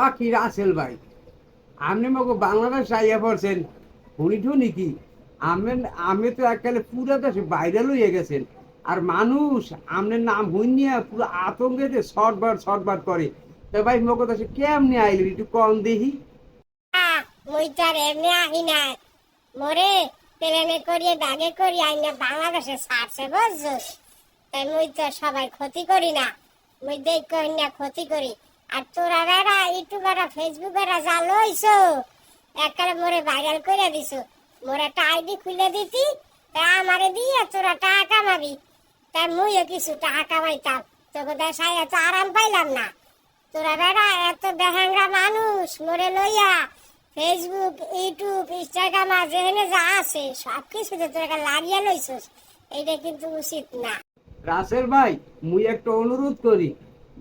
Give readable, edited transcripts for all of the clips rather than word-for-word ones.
ও কি রাসেল ভাই, আপনি মগো বাংলাদেশ আইয়া পড়ছেন, শুনিঠু নাকি? আমি আমি তো এককালে পুরো দেশে ভাইরাল হয়ে গেছেন। আর মানুষ আপনার নাম হইনিয়া পুরো আতঙ্কেতে শর্টবার করে। তো ভাই মগো দেশে কেমনে আইলেন একটু কম দেখি। মুই তো আর এমনি আহি নাই মোরে প্লেনে করিয়ে ব্যাগে করি আইনা বাংলাদেশে ছাড়ছে বুঝছো। তাই মুই তো সবাই ক্ষতি করি না, মুই দেখ না ক্ষতি করি। আর তোরা বেড়া ইউটিউবেরা ফেসবুকেরা যা লইছো একবারে মোরে ভাইরাল করে দিছো। মোরে একটা আইডি খুলে দিতি, তা আমারে দিয়ে তোরা টাকা কামাবি, তাই মুইও কিছু টাকা কামাইতাম। তোকে দেশায় এত আরাম পাইলাম না। তোরা বেড়া এত বেহাঙ্গা মানুষ মোরে লইয়া ফেসবুক ইউটিউব ইনস্টাগ্রাম যেখানে যা আছে সব কিছুতে তোরা লাগিয়ে লইছস, এইটা কিন্তু উচিত না। রাসেল ভাই, মুই একটা অনুরোধ করি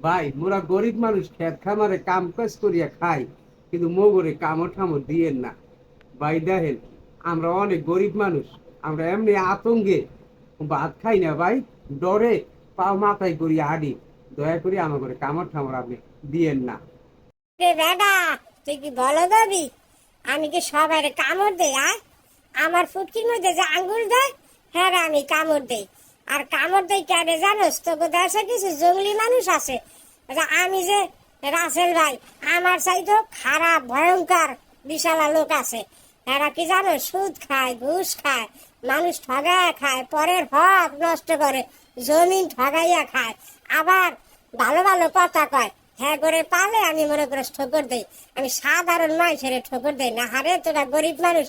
ভাই, মোরা গরিব মানুষ খেত খামারে কাম কাজ করিয়া খাই, কিন্তু মোগরে কামড় ঠামড় দিয়েন না ভাই। দেখেন আমরা অনেক গরিব মানুষ, আমরা এমনি আতঙ্কে ভাত খাই না ভাই, ডরে পাও মাথায় করি হাঁটি। দয়া করি আমার করে কামড় ঠামড় আপনি দিয়েন না। বেটা তুই কি বলো দাবি আমি কি সবাই কামড় দেই? আমার ফুটকির মধ্যে যে আঙ্গুল দেয় হ্যাঁ রে আমি কামড় দেই। আর কামড় দেই কেন জানোস? তো দেশে কিছু জঙ্গলি মানুষ আছে, আমি যে রাসেল ভাই আমার চাইতো খারাপ ভয়ঙ্কর বিশালা লোক আছে। এরা কি জানো, সুদ খায়, ঘুষ খায়, মানুষ ঠগাইয়া খায়, পরের হক নষ্ট করে, জমিন ঠগাইয়া খায়, আবার ভালো ভালো কথা কয়। হ্যাঁ করে পালে আমি মনে করে ঠোকর দেই। আমি সাধারণ মানুষের ঠোকর দেই না। হারে তোরা গরিব মানুষ,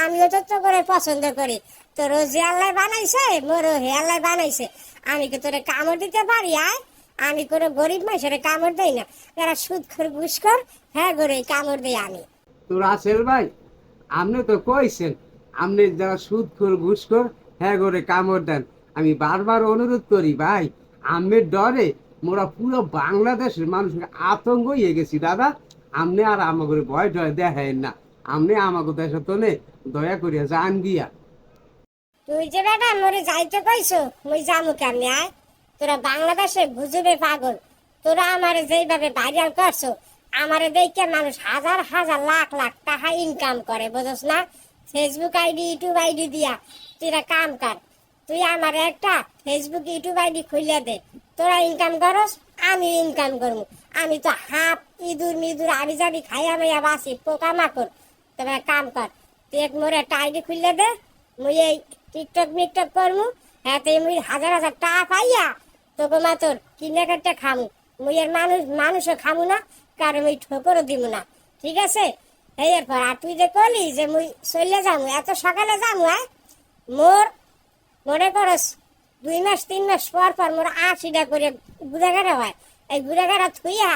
আমিও তো করে পছন্দ করি। তো রোজি আল্লাহ বানাইছে, মোরও হে আল্লাহ বানাইছে, আমি কি তোরে কামড় দিতে পারি? আমি কোনো গরিব মানুষের কামড় দেই না। যারা সুদ খোর ঘুষ কর হ্যাঁ করে কামড় দেই আমি। তো রাসেল ভাই, আপনি তো কইছেন আপনি যারা সুদখোর ঘুষখোর হ্যাঁ করে কামড় দেন। আমি বারবার অনুরোধ করি ভাই, আমের ডরে মোরা পুরো বাংলাদেশের মানুষের আতঙ্ক হয়ে গেছি দাদা। আপনি আর আমাকে ভয় টয় দেখায়েন না, আপনি আমাকে দেশে তো নে দয়া করিয়া যান গিয়া। তুই যে বেটা মরে যাইতে কইছো, মুই যামু কেমনে? তোরা বাংলাদেশে গুজবে পাগল। তোরা আমারে যেইভাবে ভাইরাল করছো, আমারে দেখে মানুষ হাজার হাজার লাখ লাখ টাকা ইনকাম করে, বুঝছ না? ফেসবুক আইডি ইউটিউব আইডি দিয়া তোরা কাম কর। তুই আমার একটা ফেসবুক ইউটিউব আইডি খুলে দে, তোরা ইনকাম করস আমি ইনকাম করবো। আমি তো হাফ ইঁদুর মিদুর আবি যাবি খাইয়া মাইয়া বাসি পোকা মাকড়। তবে কাম কর, তুই এক মোরে একটা আইডি খুলে দে, মুই এই টিকটক মিকটক করমু। হ্যাঁ তো মুই হাজার হাজার টাকা পাইয়া তোকে মা তোর কিনে কাটতে খামু। মুই এর মানুষও খামু না, কারণ মুই ঠোকরও দিব না, ঠিক আছে? এরপর আর তুই যে কলি যে মুই চলে যামু, এত সকালে যামু, মোর মনে করস 2 মাস 3 মাস পর পর মোর 80টা করে গুড়াগাড়া হয়। এই গুড়াগাড়া থুইয়া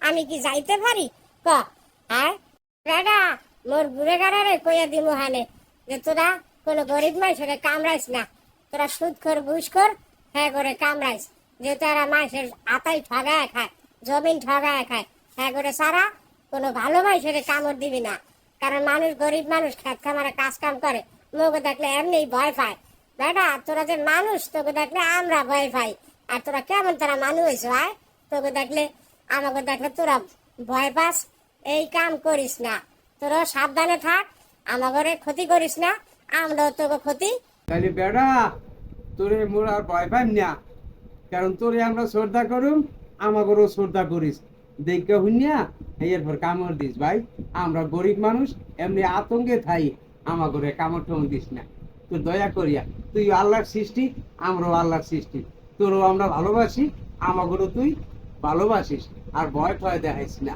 আমি কি যাইতে পারি ক? বেটা মোর গুড়াগাড়ারে কইয়া দিমু হানে যে তোরা কোনো গরিব মানুষের কামড়াইস না, তোরা সুদখোর ঘুষখোর হ্যাঁ করে কামড়াইস, যে তারা মানুষের আতাই ঠগায় খায়, জমিন ঠগায় খায়, হ্যাঁ করে সারা কোনো ভালো মানুষের কামড় দিবি না। কারণ মানুষ গরিব মানুষ খেত খামারে কাজ কাম করে, মোকে দেখলে এমনি ভয় পায়। বেটা তোরা যে মানুষ, তোকে দেখলে আমরা ভয় পাই। আর তোরা কেমন তোরা মানুষ হয়েছ? তোকে দেখলে আমাকে দেখলে তোরা ভয় পাস। এই কাম করিস না, তোরা সাবধানে থাক, আমাকে ক্ষতি করিস না, আমরাও তোকে ক্ষতি। তাহলে বেড়া তোরে মোর আর ভয় পাইম না, কারণ তোরে আমরা শ্রদ্ধা করুম, আমাকেও শ্রদ্ধা করিস। দেখে হুইনিয়া এরপর কামড় দিস ভাই। আমরা গরিব মানুষ এমনি আতঙ্কে থাই, আমাকে কামড় টামড় দিস না। তো দয়া করিয়া, তুই আল্লাহর সৃষ্টি, আমরাও আল্লাহর সৃষ্টি, তোরও আমরা ভালোবাসি, আমাকেও তুই ভালোবাসিস, আর ভয় ঠয় দেখাইস না।